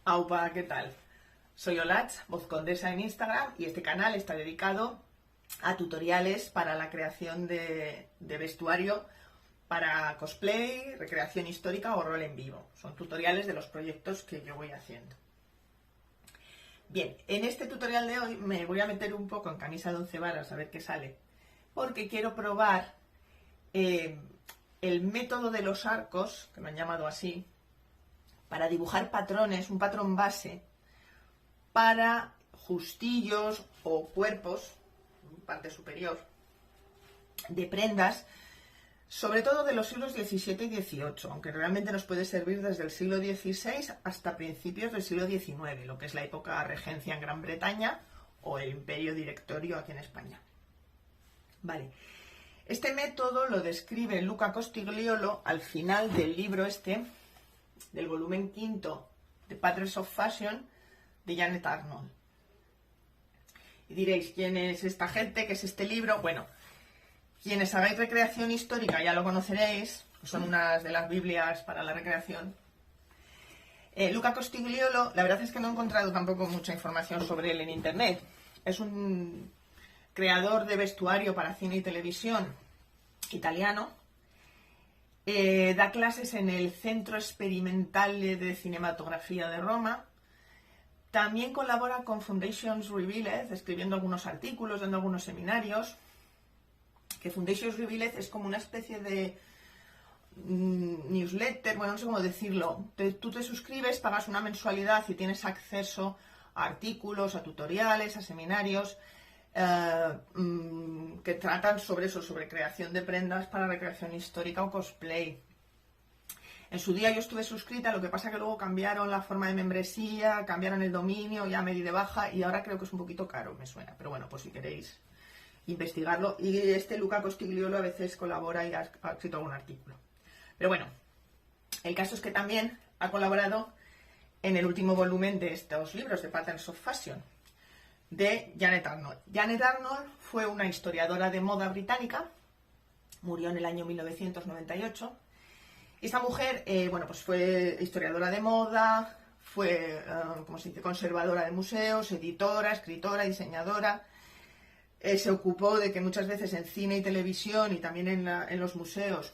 Aupa, ¿qué tal? Soy Olatz, voz condesa en Instagram, y este canal está dedicado a tutoriales para la creación de vestuario para cosplay, recreación histórica o rol en vivo. Son tutoriales de los proyectos que yo voy haciendo. Bien, en este tutorial de hoy me voy a meter un poco en camisa de 11 varas a ver qué sale, porque quiero probar el método de los arcos, que me han llamado así, para dibujar patrones, un patrón base, para justillos o cuerpos, parte superior, de prendas, sobre todo de los siglos XVII y XVIII, aunque realmente nos puede servir desde el siglo XVI hasta principios del siglo XIX, lo que es la época regencia en Gran Bretaña o el Imperio Directorio aquí en España. Vale. Este método lo describe Luca Costigliolo al final del libro del volumen quinto de Patterns of Fashion de Janet Arnold. Y diréis, ¿quién es esta gente? ¿Qué es este libro? Bueno, quienes hagáis recreación histórica ya lo conoceréis, son unas de las Biblias para la recreación. Luca Costigliolo, la verdad es que no he encontrado tampoco mucha información sobre él en internet. Es un creador de vestuario para cine y televisión italiano. Da clases en el Centro Experimental de Cinematografía de Roma. También colabora con Foundations Revealed, escribiendo algunos artículos, dando algunos seminarios. Que Foundations Revealed es como una especie de newsletter, bueno, no sé cómo decirlo. Tú te suscribes, pagas una mensualidad y tienes acceso a artículos, a tutoriales, a seminarios que tratan sobre eso, sobre creación de prendas para recreación histórica o cosplay. En su día yo estuve suscrita, lo que pasa que luego cambiaron la forma de membresía, cambiaron el dominio, ya me di de baja y ahora creo que es un poquito caro, me suena. Pero bueno, pues si queréis investigarlo. Y Luca Costigliolo a veces colabora y ha escrito algún artículo. Pero bueno, el caso es que también ha colaborado en el último volumen de estos libros, de Patterns of Fashion, de Janet Arnold. Janet Arnold fue una historiadora de moda británica, murió en el año 1998. Esta mujer, bueno, pues fue historiadora de moda, fue, como se dice, conservadora de museos, editora, escritora, diseñadora. Se ocupó de que muchas veces en cine y televisión y también en los museos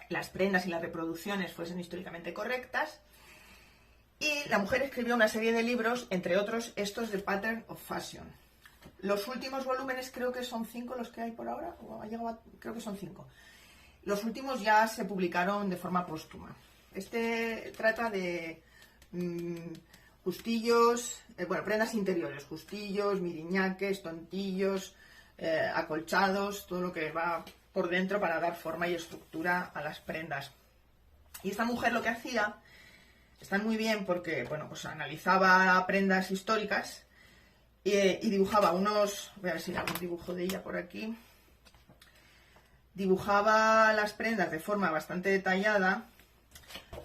las prendas y las reproducciones fuesen históricamente correctas. Y la mujer escribió una serie de libros, entre otros estos de Patterns of Fashion. Los últimos volúmenes creo que son 5 los que hay por ahora, o ha llegado a, creo que son 5. Los últimos ya se publicaron de forma póstuma. Este trata de justillos, bueno, prendas interiores, justillos, miriñaques, tontillos, acolchados, todo lo que va por dentro para dar forma y estructura a las prendas. Y esta mujer lo que hacía, están muy bien porque, bueno, pues analizaba prendas históricas y dibujaba unos, voy a ver si hay algún dibujo de ella por aquí. Dibujaba las prendas de forma bastante detallada.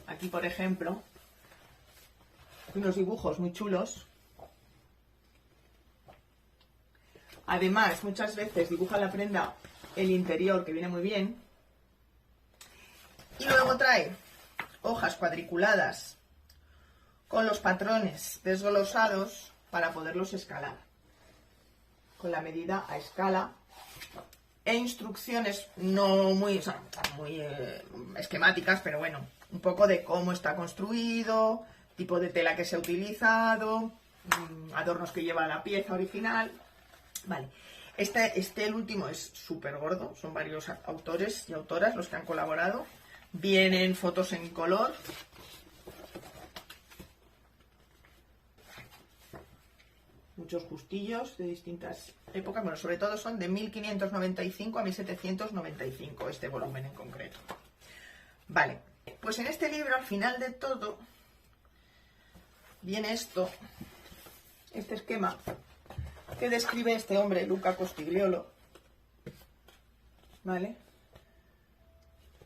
Aquí, por ejemplo, unos dibujos muy chulos. Además, muchas veces dibuja la prenda el interior, que viene muy bien. Y luego trae hojas cuadriculadas con los patrones desglosados para poderlos escalar. Con la medida a escala. E instrucciones no muy, o sea, muy esquemáticas, pero bueno, un poco de cómo está construido, tipo de tela que se ha utilizado, adornos que lleva la pieza original. Vale, el último es súper gordo, son varios autores y autoras los que han colaborado. Vienen fotos en color. Muchos justillos de distintas épocas, bueno, sobre todo son de 1595 a 1795, este volumen en concreto. Vale, pues en este libro, al final de todo, viene este esquema que describe este hombre, Luca Costigliolo, ¿vale?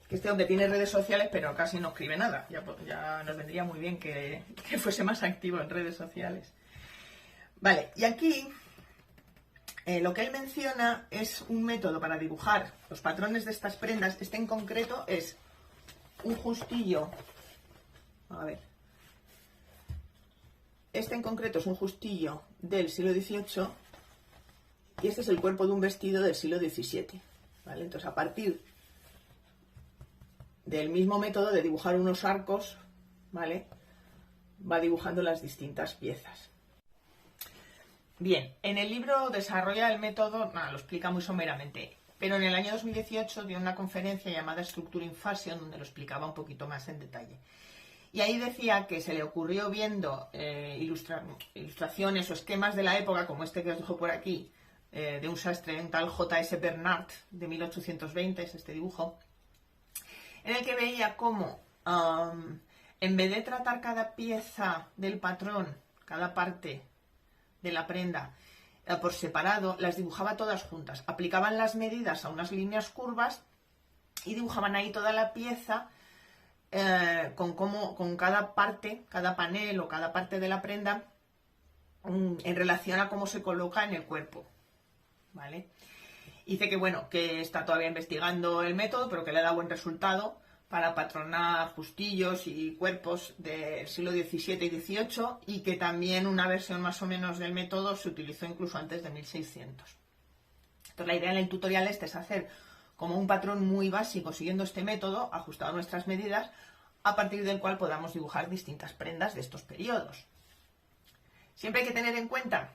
Que este hombre tiene redes sociales, pero casi no escribe nada, ya nos vendría muy bien que fuese más activo en redes sociales. Vale, y aquí lo que él menciona es un método para dibujar los patrones de estas prendas. Este en concreto es un justillo, a ver, Este en concreto es un justillo del siglo XVIII y este es el cuerpo de un vestido del siglo XVII. ¿Vale? Entonces, a partir del mismo método de dibujar unos arcos, ¿vale?, va dibujando las distintas piezas. Bien, en el libro desarrolla el método, lo explica muy someramente, pero en el año 2018 dio una conferencia llamada Structuring Fashion, donde lo explicaba un poquito más en detalle. Y ahí decía que se le ocurrió viendo ilustraciones o esquemas de la época, como este que os dejo por aquí, de un sastre, un tal J.S. Bernard, de 1820, es este dibujo, en el que veía cómo, en vez de tratar cada pieza del patrón, cada parte de la prenda, por separado, las dibujaba todas juntas. Aplicaban las medidas a unas líneas curvas y dibujaban ahí toda la pieza con cada parte, cada panel o cada parte de la prenda en relación a cómo se coloca en el cuerpo. ¿Vale? Dice que bueno, que está todavía investigando el método, pero que le da buen resultado para patronar justillos y cuerpos del siglo XVII y XVIII, y que también una versión más o menos del método se utilizó incluso antes de 1600. Entonces la idea en el tutorial este es hacer como un patrón muy básico siguiendo este método, ajustado a nuestras medidas, a partir del cual podamos dibujar distintas prendas de estos periodos. Siempre hay que tener en cuenta,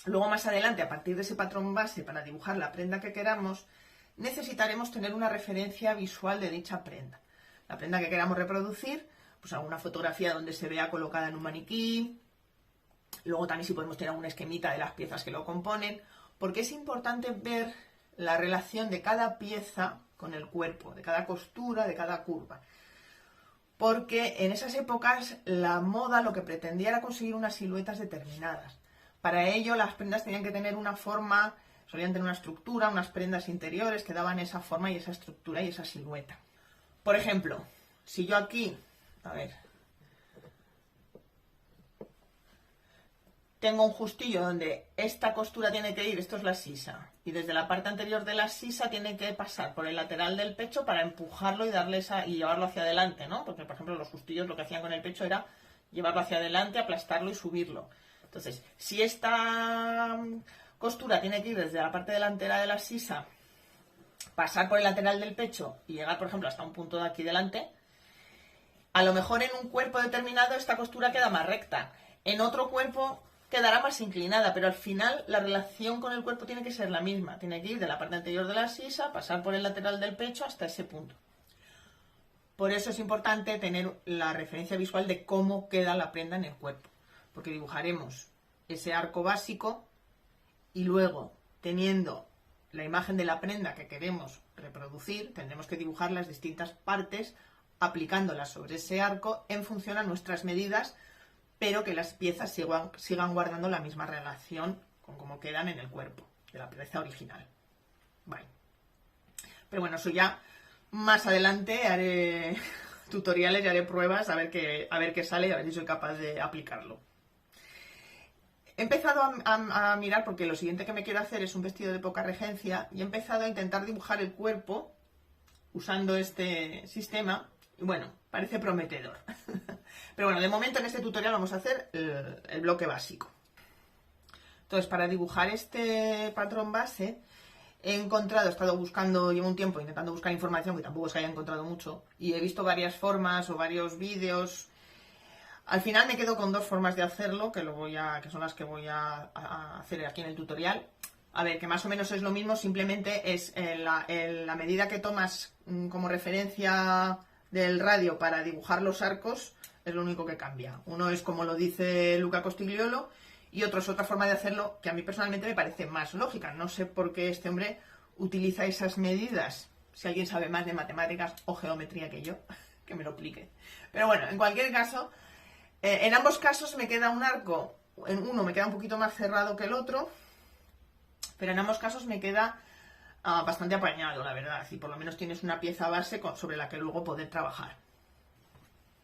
luego más adelante, a partir de ese patrón base para dibujar la prenda que queramos, necesitaremos tener una referencia visual de dicha prenda. La prenda que queramos reproducir, pues alguna fotografía donde se vea colocada en un maniquí, luego también si podemos tener un esquemita de las piezas que lo componen, porque es importante ver la relación de cada pieza con el cuerpo, de cada costura, de cada curva. Porque en esas épocas la moda lo que pretendía era conseguir unas siluetas determinadas. Para ello las prendas tenían que tener una forma, solían tener una estructura, unas prendas interiores que daban esa forma y esa estructura y esa silueta. Por ejemplo, si yo aquí, tengo un justillo donde esta costura tiene que ir, esto es la sisa, y desde la parte anterior de la sisa tiene que pasar por el lateral del pecho para empujarlo y y llevarlo hacia adelante, ¿no? Porque, por ejemplo, los justillos lo que hacían con el pecho era llevarlo hacia adelante, aplastarlo y subirlo. Entonces, si esta costura tiene que ir desde la parte delantera de la sisa, pasar por el lateral del pecho y llegar, por ejemplo, hasta un punto de aquí delante, a lo mejor en un cuerpo determinado esta costura queda más recta, en otro cuerpo quedará más inclinada, pero al final la relación con el cuerpo tiene que ser la misma, tiene que ir de la parte anterior de la sisa, pasar por el lateral del pecho hasta ese punto. Por eso es importante tener la referencia visual de cómo queda la prenda en el cuerpo, porque dibujaremos ese arco básico y luego, teniendo la imagen de la prenda que queremos reproducir, tendremos que dibujar las distintas partes aplicándolas sobre ese arco en función a nuestras medidas, pero que las piezas sigan guardando la misma relación con cómo quedan en el cuerpo de la pieza original. Vale. Pero bueno, eso ya más adelante haré tutoriales y haré pruebas a ver qué sale y a ver si soy capaz de aplicarlo. He empezado a mirar, porque lo siguiente que me quiero hacer es un vestido de poca regencia, y he empezado a intentar dibujar el cuerpo usando este sistema, y bueno, parece prometedor. Pero bueno, de momento en este tutorial vamos a hacer el bloque básico. Entonces, para dibujar este patrón base, he estado buscando, llevo un tiempo intentando buscar información, que tampoco es que haya encontrado mucho, y he visto varias formas o varios vídeos. Al final me quedo con dos formas de hacerlo, que son las que voy a hacer aquí en el tutorial. A ver, que más o menos es lo mismo, simplemente es la medida que tomas como referencia del radio para dibujar los arcos, es lo único que cambia. Uno es como lo dice Luca Costigliolo y otro es otra forma de hacerlo que a mí personalmente me parece más lógica. No sé por qué este hombre utiliza esas medidas. Si alguien sabe más de matemáticas o geometría que yo, que me lo explique. Pero bueno, en cualquier caso, en ambos casos me queda un arco, en uno me queda un poquito más cerrado que el otro, pero en ambos casos me queda bastante apañado, la verdad, y por lo menos tienes una pieza base sobre la que luego poder trabajar.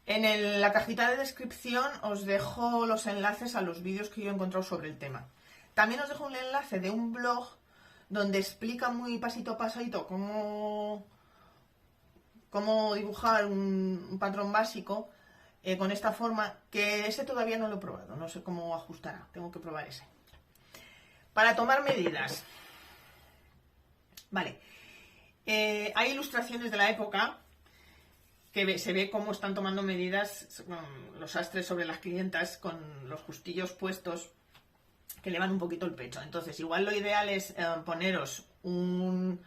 En la cajita de descripción os dejo los enlaces a los vídeos que yo he encontrado sobre el tema. También os dejo un enlace de un blog donde explica muy pasito a pasito cómo dibujar un patrón básico. con esta forma, que ese todavía no lo he probado, no sé cómo ajustará, tengo que probar ese. Para tomar medidas. Vale, hay ilustraciones de la época que se ve cómo están tomando medidas los sastres sobre las clientas con los justillos puestos que elevan un poquito el pecho. Entonces, igual lo ideal es poneros un...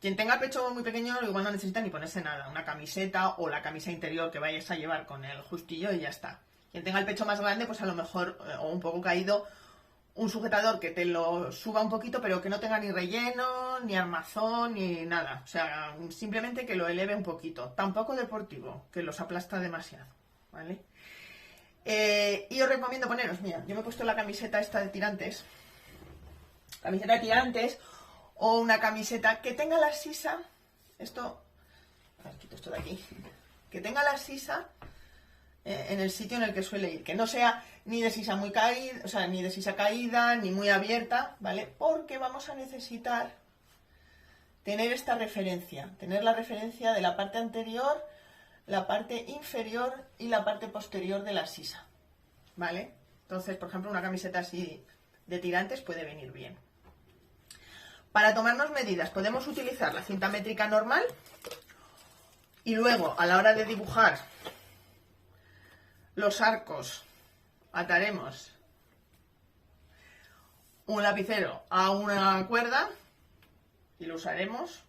Quien tenga el pecho muy pequeño igual no necesita ni ponerse nada, una camiseta o la camisa interior que vayas a llevar con el justillo y ya está. Quien tenga el pecho más grande, pues a lo mejor, o un poco caído, un sujetador que te lo suba un poquito, pero que no tenga ni relleno, ni armazón, ni nada. O sea, simplemente que lo eleve un poquito. Tampoco deportivo, que los aplasta demasiado, ¿vale? Y os recomiendo poneros, mira, yo me he puesto la camiseta esta de tirantes. Camiseta de tirantes o una camiseta que tenga la sisa, esto, a ver, quito esto de aquí, que tenga la sisa en el sitio en el que suele ir, que no sea ni de sisa muy caída, o sea, ni de sisa caída, ni muy abierta, ¿vale? Porque vamos a necesitar tener esta referencia, tener la referencia de la parte anterior, la parte inferior y la parte posterior de la sisa, ¿vale? Entonces, por ejemplo, una camiseta así de tirantes puede venir bien. Para tomarnos medidas podemos utilizar la cinta métrica normal y luego a la hora de dibujar los arcos ataremos un lapicero a una cuerda y lo usaremos.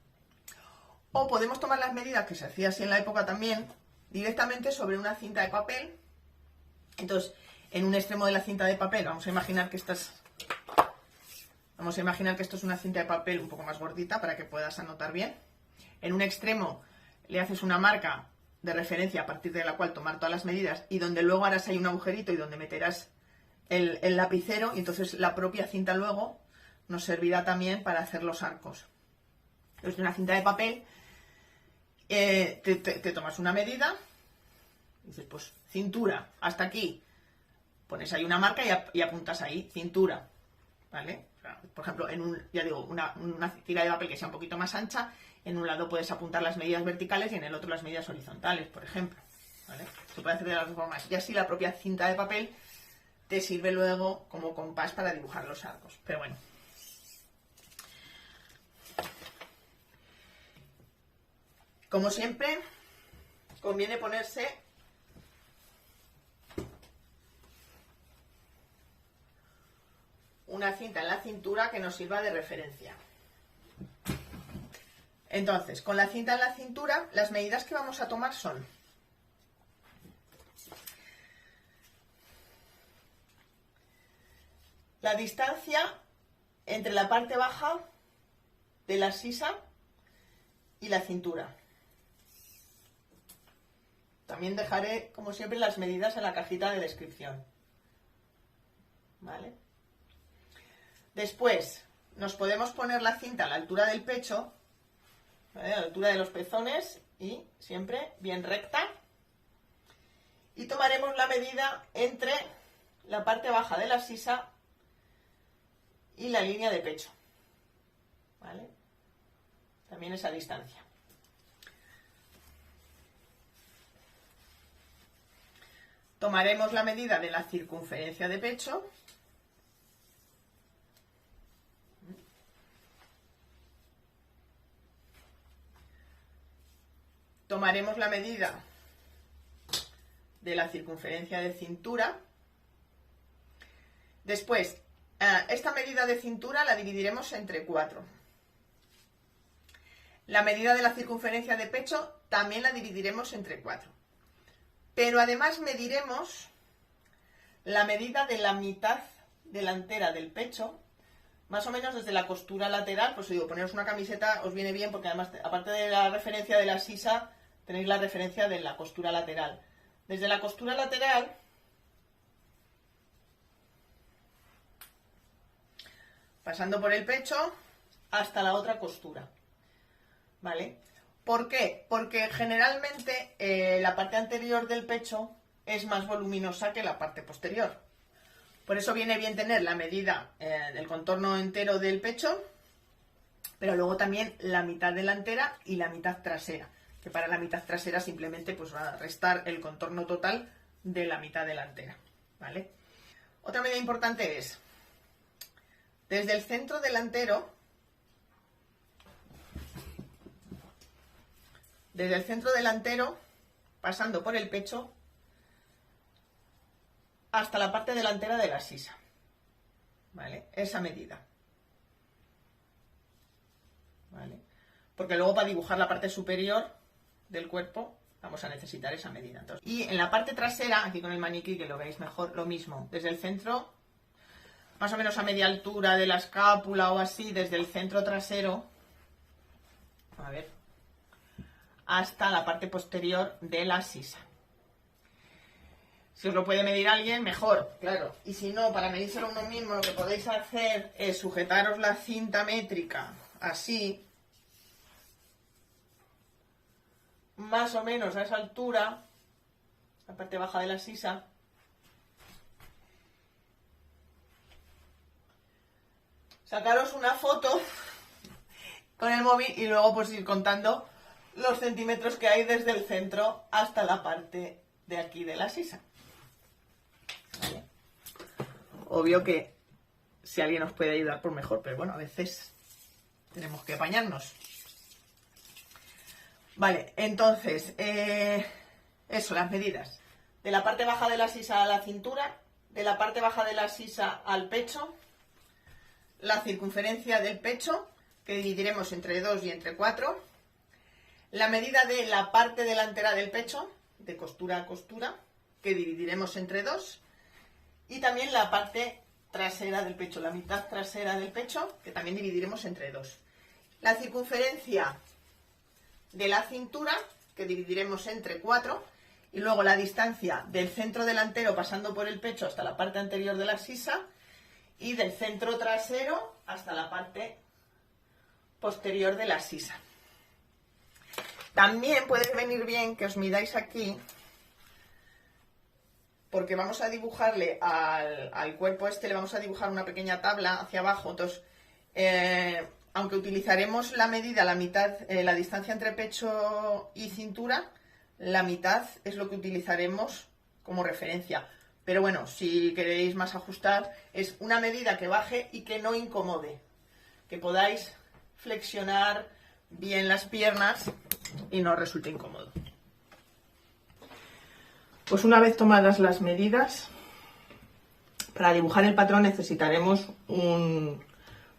O podemos tomar las medidas, que se hacía así en la época también, directamente sobre una cinta de papel. Entonces, en un extremo de la cinta de papel, vamos a imaginar que esto es una cinta de papel un poco más gordita para que puedas anotar bien. En un extremo le haces una marca de referencia a partir de la cual tomar todas las medidas y donde luego harás ahí un agujerito y donde meterás el lapicero, y entonces la propia cinta luego nos servirá también para hacer los arcos. Entonces, una cinta de papel te tomas una medida, dices, pues cintura, hasta aquí, pones ahí una marca y apuntas ahí, cintura, ¿vale? O sea, por ejemplo, ya digo, una tira de papel que sea un poquito más ancha, en un lado puedes apuntar las medidas verticales y en el otro las medidas horizontales, por ejemplo, ¿vale? Se puede hacer de las dos formas, y así la propia cinta de papel te sirve luego como compás para dibujar los arcos, pero bueno. Como siempre, conviene ponerse una cinta en la cintura que nos sirva de referencia. Entonces, con la cinta en la cintura, las medidas que vamos a tomar son: la distancia entre la parte baja de la sisa y la cintura. También dejaré, como siempre, las medidas en la cajita de descripción, ¿vale? Después, nos podemos poner la cinta a la altura del pecho, ¿vale? A la altura de los pezones, y siempre bien recta. Y tomaremos la medida entre la parte baja de la sisa y la línea de pecho, ¿vale? También esa distancia. Tomaremos la medida de la circunferencia de pecho. Tomaremos la medida de la circunferencia de cintura. Después, esta medida de cintura la dividiremos entre 4. La medida de la circunferencia de pecho también la dividiremos entre 4. Pero además mediremos la medida de la mitad delantera del pecho, más o menos desde la costura lateral. Pues digo, poneros una camiseta os viene bien porque además, aparte de la referencia de la sisa, tenéis la referencia de la costura lateral. Desde la costura lateral pasando por el pecho hasta la otra costura, ¿vale? ¿Por qué? Porque generalmente la parte anterior del pecho es más voluminosa que la parte posterior. Por eso viene bien tener la medida del contorno entero del pecho, pero luego también la mitad delantera y la mitad trasera, que para la mitad trasera simplemente pues va a restar el contorno total de la mitad delantera, ¿vale? Otra medida importante es, desde el centro delantero, pasando por el pecho, hasta la parte delantera de la sisa, ¿vale? Esa medida, ¿vale? Porque luego para dibujar la parte superior del cuerpo vamos a necesitar esa medida. Entonces, y en la parte trasera, aquí con el maniquí, que lo veis mejor, lo mismo. Desde el centro, más o menos a media altura de la escápula o así, desde el centro trasero, a ver, hasta la parte posterior de la sisa. Si os lo puede medir alguien, mejor, claro. Y si no, para medírselo uno mismo, lo que podéis hacer es sujetaros la cinta métrica así, más o menos a esa altura, la parte baja de la sisa. Sacaros una foto con el móvil y luego pues ir contando los centímetros que hay desde el centro hasta la parte de aquí de la sisa. ¿Vale? Obvio que si alguien nos puede ayudar, pues mejor, pero bueno, a veces tenemos que apañarnos. Vale, entonces, eso, las medidas. De la parte baja de la sisa a la cintura, de la parte baja de la sisa al pecho, la circunferencia del pecho, que dividiremos entre 2 y entre 4, la medida de la parte delantera del pecho, de costura a costura, que dividiremos entre 2, y también la parte trasera del pecho, la mitad trasera del pecho, que también dividiremos entre 2. La circunferencia de la cintura, que dividiremos entre 4, y luego la distancia del centro delantero pasando por el pecho hasta la parte anterior de la sisa, y del centro trasero hasta la parte posterior de la sisa. También puede venir bien que os midáis aquí, porque vamos a dibujarle al cuerpo este, le vamos a dibujar una pequeña tabla hacia abajo. Entonces, aunque utilizaremos la medida, la mitad, la distancia entre pecho y cintura, la mitad es lo que utilizaremos como referencia. Pero bueno, si queréis más ajustar, es una medida que baje y que no incomode, que podáis flexionar bien las piernas y no resulte incómodo. Pues una vez tomadas las medidas, para dibujar el patrón necesitaremos un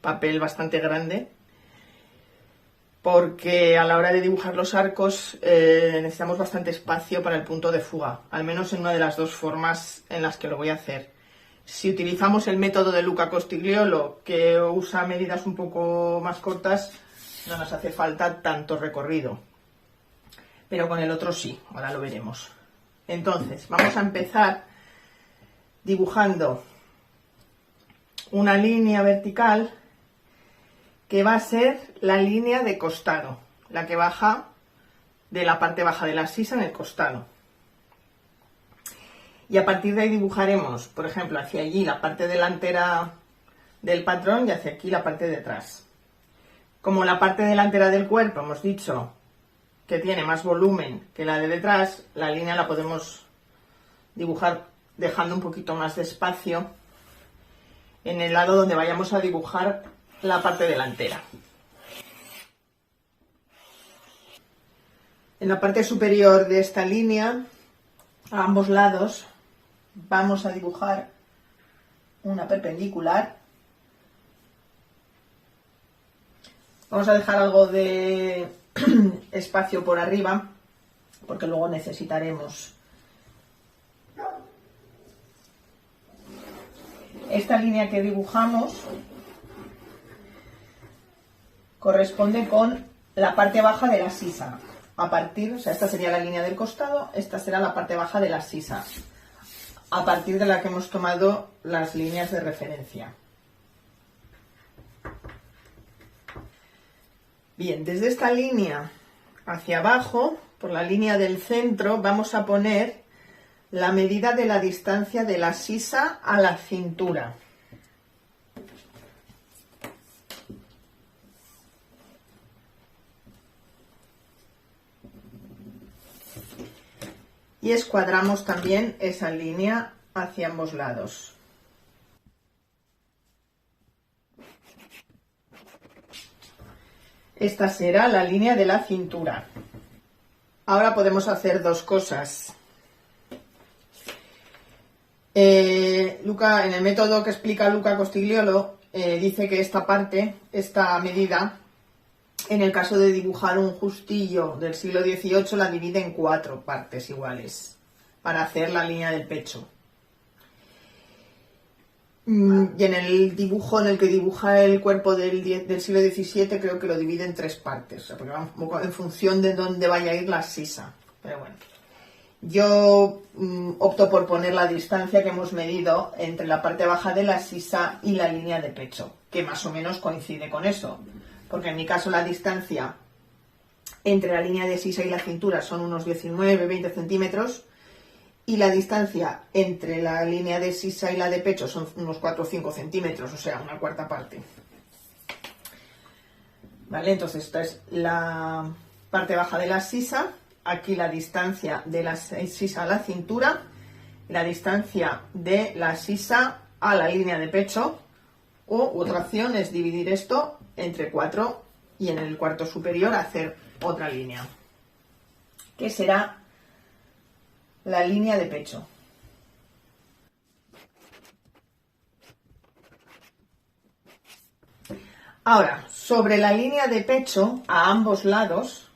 papel bastante grande, porque a la hora de dibujar los arcos necesitamos bastante espacio para el punto de fuga, al menos en una de las dos formas en las que lo voy a hacer. Si utilizamos el método de Luca Costigliolo, que usa medidas un poco más cortas, no nos hace falta tanto recorrido, pero con el otro sí, ahora lo veremos. Entonces, vamos a empezar dibujando una línea vertical que va a ser la línea de costado, la que baja de la parte baja de la sisa en el costado. Y a partir de ahí dibujaremos, por ejemplo, hacia allí la parte delantera del patrón y hacia aquí la parte de atrás. Como la parte delantera del cuerpo hemos dicho que tiene más volumen que la de detrás, la línea la podemos dibujar dejando un poquito más de espacio en el lado donde vayamos a dibujar la parte delantera. En la parte superior de esta línea, a ambos lados, vamos a dibujar una perpendicular. Vamos a dejar algo de espacio por arriba, porque luego necesitaremos. Esta línea que dibujamos corresponde con la parte baja de la sisa. A partir, o sea, esta sería la línea del costado, esta será la parte baja de la sisa, a partir de la que hemos tomado las líneas de referencia. Bien, desde esta línea hacia abajo, por la línea del centro, vamos a poner la medida de la distancia de la sisa a la cintura. y escuadramos también esa línea hacia ambos lados. Esta será la línea de la cintura. Ahora podemos hacer dos cosas. En el método que explica Luca Costigliolo, dice que esta parte, esta medida, en el caso de dibujar un justillo del siglo XVIII, la divide en 4 partes iguales para hacer la línea del pecho. Y en el dibujo en el que dibuja el cuerpo del siglo XVII, creo que lo divide en 3 partes, o sea, porque va un poco en función de dónde vaya a ir la sisa. Pero bueno, yo opto por poner la distancia que hemos medido entre la parte baja de la sisa y la línea de pecho, que más o menos coincide con eso, porque en mi caso la distancia entre la línea de sisa y la cintura son unos 19-20 centímetros, y la distancia entre la línea de sisa y la de pecho son unos 4 o 5 centímetros, o sea, una cuarta parte. Vale, entonces esta es la parte baja de la sisa, aquí la distancia de la sisa a la cintura, la distancia de la sisa a la línea de pecho, u otra opción es dividir esto entre 4 y en el cuarto superior hacer otra línea, que será la línea de pecho. Ahora, sobre la línea de pecho, a ambos lados,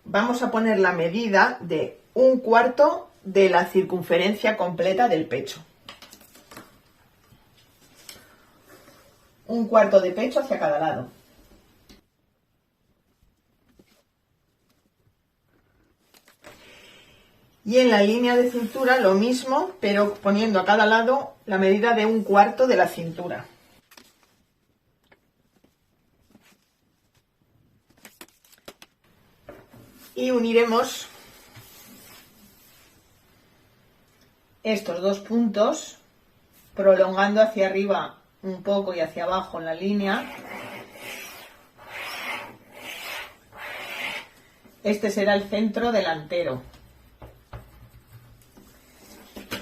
vamos a poner la medida de 1/4 de la circunferencia completa del pecho. 1/4 de pecho hacia cada lado. Y en la línea de cintura lo mismo, pero poniendo a cada lado la medida de 1/4 de la cintura. Y uniremos estos dos puntos, prolongando hacia arriba un poco y hacia abajo en la línea. Este será el centro delantero.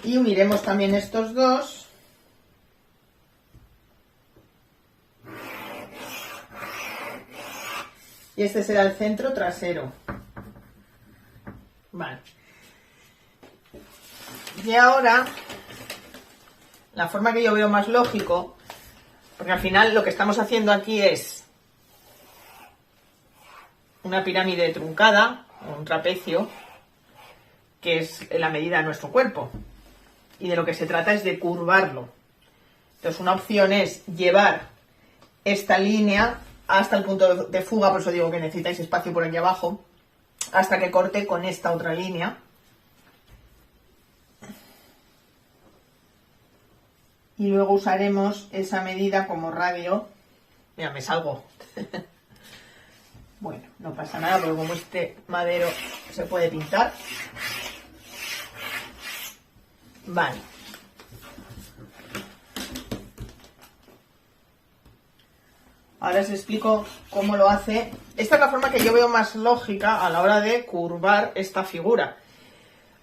Y uniremos también estos dos. Y este será el centro trasero. Vale. Y ahora, la forma que yo veo más lógico, porque al final lo que estamos haciendo aquí es una pirámide truncada, un trapecio, que es la medida de nuestro cuerpo. Y de lo que se trata es de curvarlo. Entonces una opción es llevar esta línea hasta el punto de fuga, por eso digo que necesitáis espacio por aquí abajo, hasta que corte con esta otra línea. Y luego usaremos esa medida como radio. Mira, me salgo. Bueno, no pasa nada, porque como este madero se puede pintar. Vale. Ahora os explico cómo lo hace. Esta es la forma que yo veo más lógica a la hora de curvar esta figura.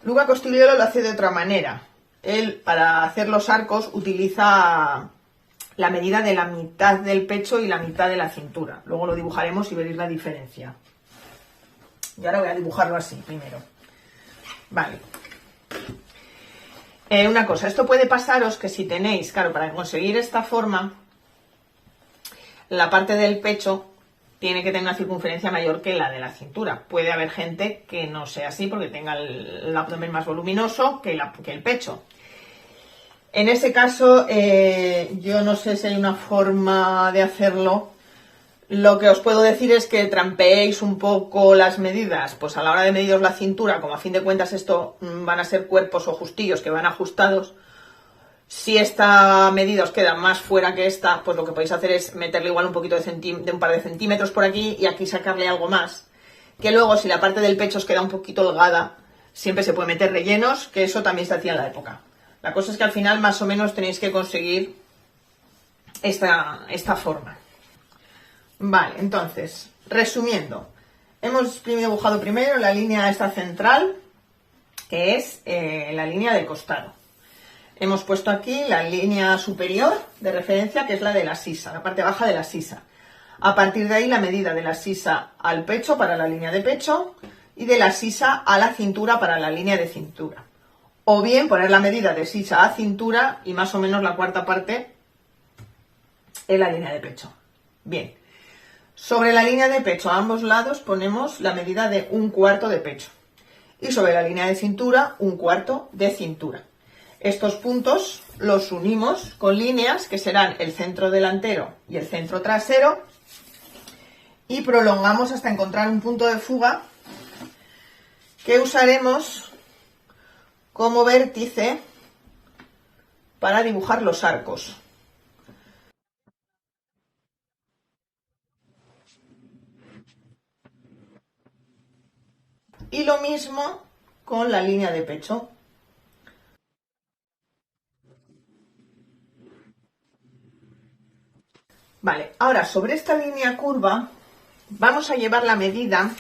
Luca Costigliolo lo hace de otra manera. Él, para hacer los arcos, utiliza la medida de la mitad del pecho y la mitad de la cintura. Luego lo dibujaremos y veréis la diferencia. Y ahora voy a dibujarlo así primero. Vale. Una cosa, esto puede pasaros que si tenéis, claro, para conseguir esta forma, la parte del pecho tiene que tener una circunferencia mayor que la de la cintura. Puede haber gente que no sea así porque tenga el abdomen más voluminoso que el pecho. En ese caso, yo no sé si hay una forma de hacerlo. Lo que os puedo decir es que trampeéis un poco las medidas, pues a la hora de mediros la cintura, como a fin de cuentas esto van a ser cuerpos o justillos que van ajustados. Si esta medida os queda más fuera que esta, pues lo que podéis hacer es meterle igual un poquito de un par de centímetros por aquí y aquí sacarle algo más. Que luego, si la parte del pecho os queda un poquito holgada, siempre se puede meter rellenos, que eso también se hacía en la época. La cosa es que al final más o menos tenéis que conseguir esta forma. Vale, entonces, resumiendo, hemos dibujado primero la línea esta central, que es la línea del costado. Hemos puesto aquí la línea superior de referencia, que es la de la sisa, la parte baja de la sisa. A partir de ahí la medida de la sisa al pecho para la línea de pecho y de la sisa a la cintura para la línea de cintura. O bien poner la medida de sisa a cintura y más o menos la cuarta parte en la línea de pecho. Bien, sobre la línea de pecho a ambos lados ponemos la medida de 1/4 de pecho. Y sobre la línea de cintura, 1/4 de cintura. Estos puntos los unimos con líneas que serán el centro delantero y el centro trasero y prolongamos hasta encontrar un punto de fuga que usaremos como vértice para dibujar los arcos. Y lo mismo con la línea de pecho. Vale, ahora sobre esta línea curva vamos a llevar la medida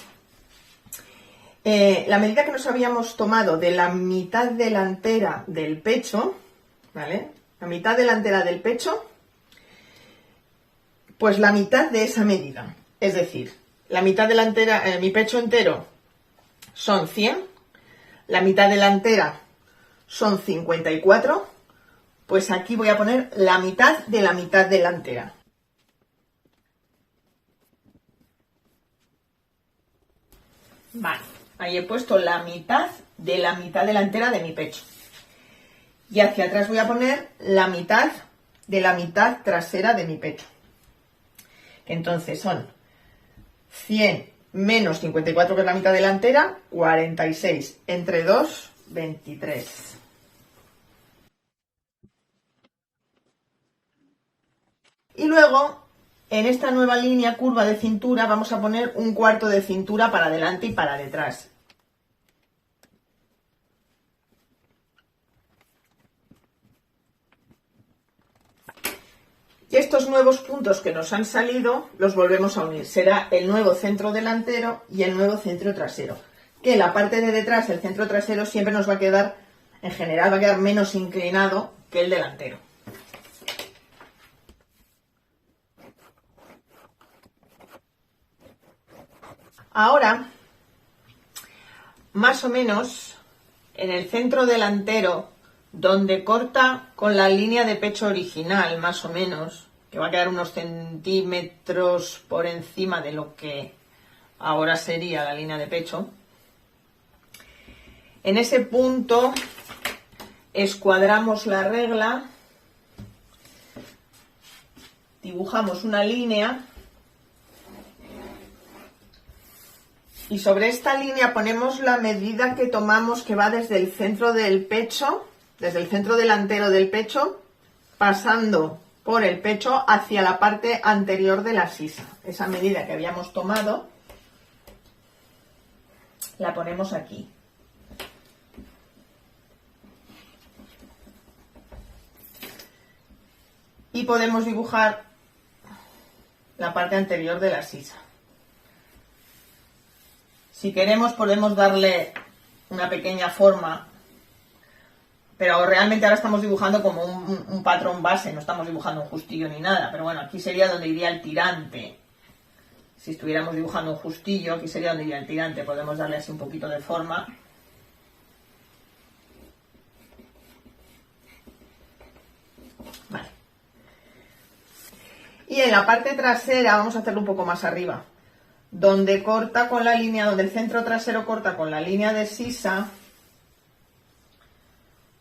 que nos habíamos tomado de la mitad delantera del pecho, ¿vale? La mitad delantera del pecho, pues la mitad de esa medida. Es decir, la mitad delantera, mi pecho entero son 100, la mitad delantera son 54, pues aquí voy a poner la mitad de la mitad delantera. Vale, ahí he puesto la mitad de la mitad delantera de mi pecho. Y hacia atrás voy a poner la mitad de la mitad trasera de mi pecho. Entonces son 100 menos 54, que es la mitad delantera, 46. Entre 2, 23. Y luego, en esta nueva línea curva de cintura, vamos a poner 1/4 de cintura para adelante y para detrás. Y estos nuevos puntos que nos han salido los volvemos a unir. Será el nuevo centro delantero y el nuevo centro trasero. Que la parte de detrás, el centro trasero, siempre nos va a quedar, en general, va a quedar menos inclinado que el delantero. Ahora, más o menos, en el centro delantero, donde corta con la línea de pecho original, más o menos, que va a quedar unos centímetros por encima de lo que ahora sería la línea de pecho, en ese punto escuadramos la regla, dibujamos una línea y sobre esta línea ponemos la medida que tomamos, que va desde el centro del pecho, desde el centro delantero del pecho, pasando por el pecho hacia la parte anterior de la sisa. Esa medida que habíamos tomado la ponemos aquí. Y podemos dibujar la parte anterior de la sisa. Si queremos podemos darle una pequeña forma, pero realmente ahora estamos dibujando como un patrón base, no estamos dibujando un justillo ni nada, pero bueno, aquí sería donde iría el tirante. Si estuviéramos dibujando un justillo, aquí sería donde iría el tirante, podemos darle así un poquito de forma. Vale. Y en la parte trasera vamos a hacerlo un poco más arriba, donde corta con la línea, donde el centro trasero corta con la línea de sisa,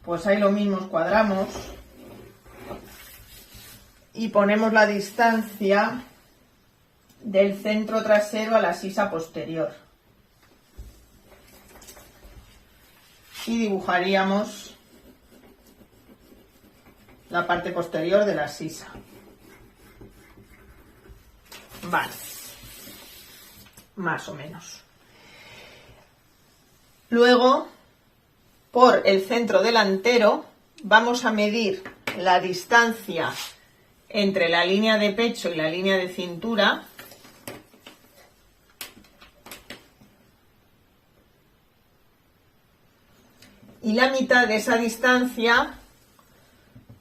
pues ahí lo mismo, cuadramos y ponemos la distancia del centro trasero a la sisa posterior. Y dibujaríamos la parte posterior de la sisa. Vale. Más o menos. Luego, por el centro delantero, vamos a medir la distancia entre la línea de pecho y la línea de cintura. Y la mitad de esa distancia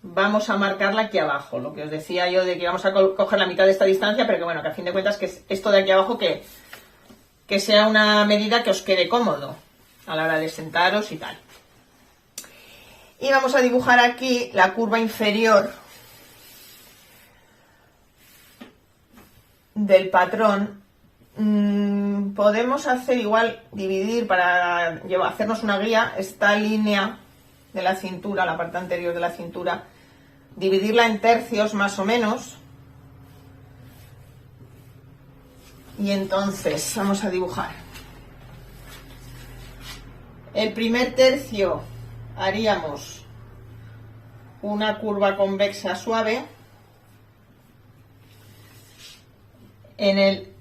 vamos a marcarla aquí abajo. Lo que os decía yo de que vamos a coger la mitad de esta distancia, pero que bueno, que a fin de cuentas que es esto de aquí abajo que sea una medida que os quede cómodo a la hora de sentaros y tal. Y vamos a dibujar aquí la curva inferior del patrón. Podemos hacer igual, dividir para hacernos una guía, esta línea de la cintura, la parte anterior de la cintura, dividirla en tercios más o menos. Y entonces vamos a dibujar. El primer tercio haríamos una curva convexa suave. En el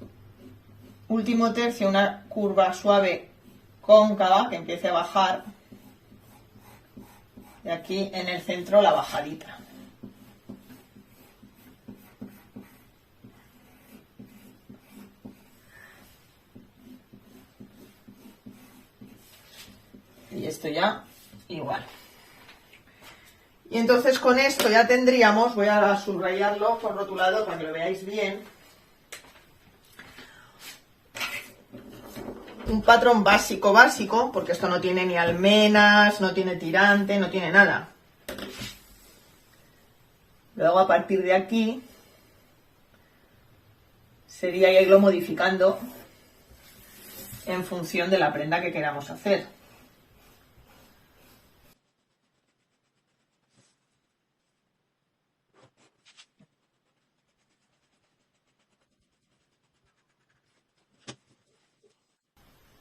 último tercio una curva suave cóncava que empiece a bajar. Y aquí en el centro la bajadita. Y esto ya igual. Y entonces con esto ya tendríamos, voy a subrayarlo por rotulado para que lo veáis bien, un patrón básico, porque esto no tiene ni almenas, no tiene tirante, no tiene nada. Luego a partir de aquí sería irlo modificando en función de la prenda que queramos hacer.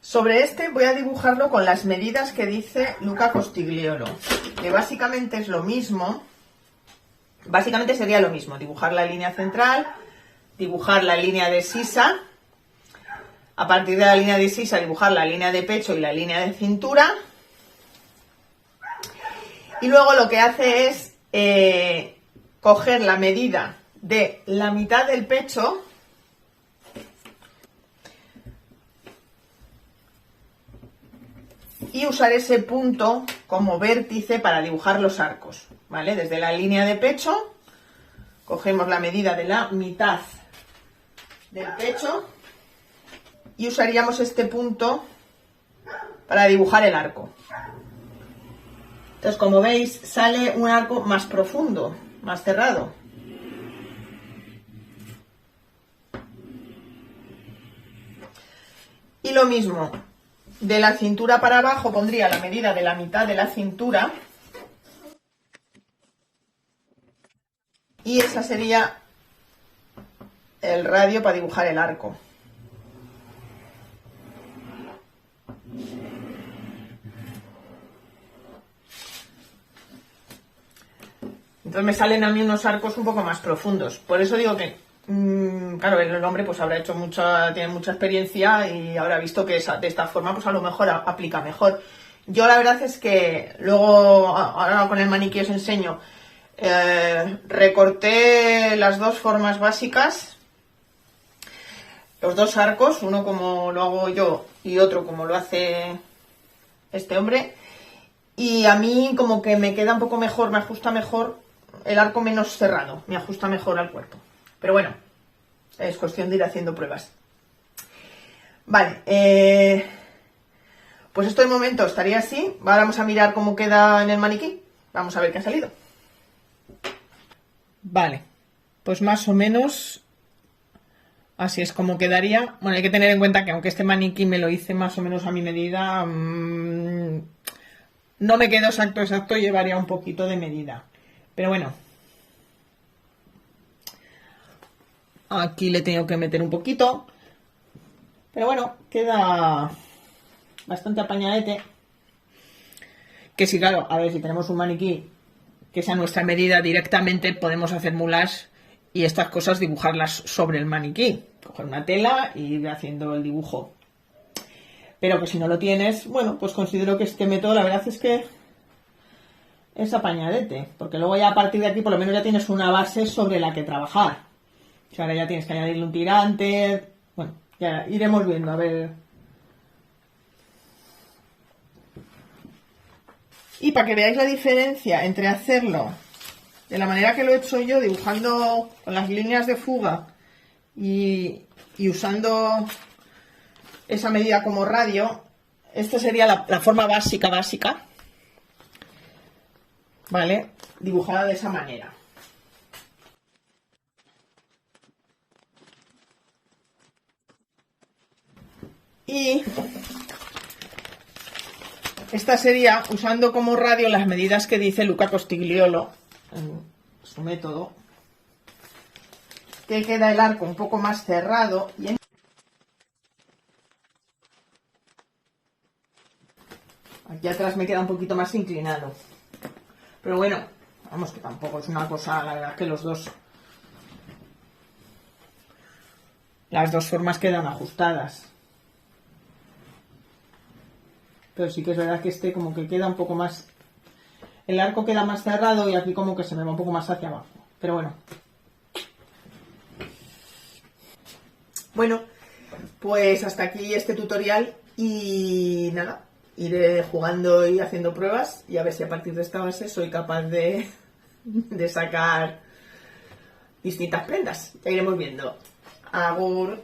Sobre este voy a dibujarlo con las medidas que dice Luca Costigliolo, que básicamente es lo mismo, básicamente sería lo mismo, dibujar la línea central, dibujar la línea de sisa, a partir de la línea de sisa dibujar la línea de pecho y la línea de cintura, y luego lo que hace es coger la medida de la mitad del pecho y usar ese punto como vértice para dibujar los arcos, ¿vale? Desde la línea de pecho cogemos la medida de la mitad del pecho y usaríamos este punto para dibujar el arco. Entonces, como veis, sale un arco más profundo, más cerrado. Y lo mismo, de la cintura para abajo pondría la medida de la mitad de la cintura y esa sería el radio para dibujar el arco. Entonces me salen a mí unos arcos un poco más profundos. Por eso digo que, claro, el hombre pues habrá hecho tiene mucha experiencia y habrá visto que de esta forma pues a lo mejor aplica mejor. Yo la verdad es que luego, ahora con el maniquí os enseño, recorté las dos formas básicas, los dos arcos, uno como lo hago yo y otro como lo hace este hombre, y a mí como que me queda un poco mejor, me ajusta mejor el arco menos cerrado, me ajusta mejor al cuerpo. Pero bueno, es cuestión de ir haciendo pruebas. Vale, pues esto de momento estaría así. Ahora vamos a mirar cómo queda en el maniquí. Vamos a ver qué ha salido. Vale, pues más o menos así es como quedaría. Bueno, hay que tener en cuenta que aunque este maniquí me lo hice más o menos a mi medida, no me quedó exacto, llevaría un poquito de medida. Pero bueno, aquí le tengo que meter un poquito. Pero bueno, queda bastante apañadete. Que si, claro, a ver, si tenemos un maniquí que sea nuestra medida directamente, podemos hacer mulas y estas cosas dibujarlas sobre el maniquí. Coger una tela y ir haciendo el dibujo. Pero que si no lo tienes, bueno, pues considero que este método la verdad es que es apañadete. Porque luego ya a partir de aquí por lo menos ya tienes una base sobre la que trabajar. O sea, ahora ya tienes que añadirle un tirante. Bueno, ya iremos viendo, a ver. Y para que veáis la diferencia entre hacerlo de la manera que lo he hecho yo, dibujando con las líneas de fuga y usando esa medida como radio, esta sería la forma básica, ¿vale? Dibujada de esa manera. Y esta sería usando como radio las medidas que dice Luca Costigliolo en su método, que queda el arco un poco más cerrado y aquí atrás me queda un poquito más inclinado. Pero bueno, vamos, que tampoco es una cosa, la verdad es que las dos formas quedan ajustadas. Pero sí que es verdad que este como que queda un poco más, el arco queda más cerrado y aquí como que se me va un poco más hacia abajo. Pero bueno. Bueno, pues hasta aquí este tutorial y nada, iré jugando y haciendo pruebas y a ver si a partir de esta base soy capaz de sacar distintas prendas. Ya iremos viendo. Agur.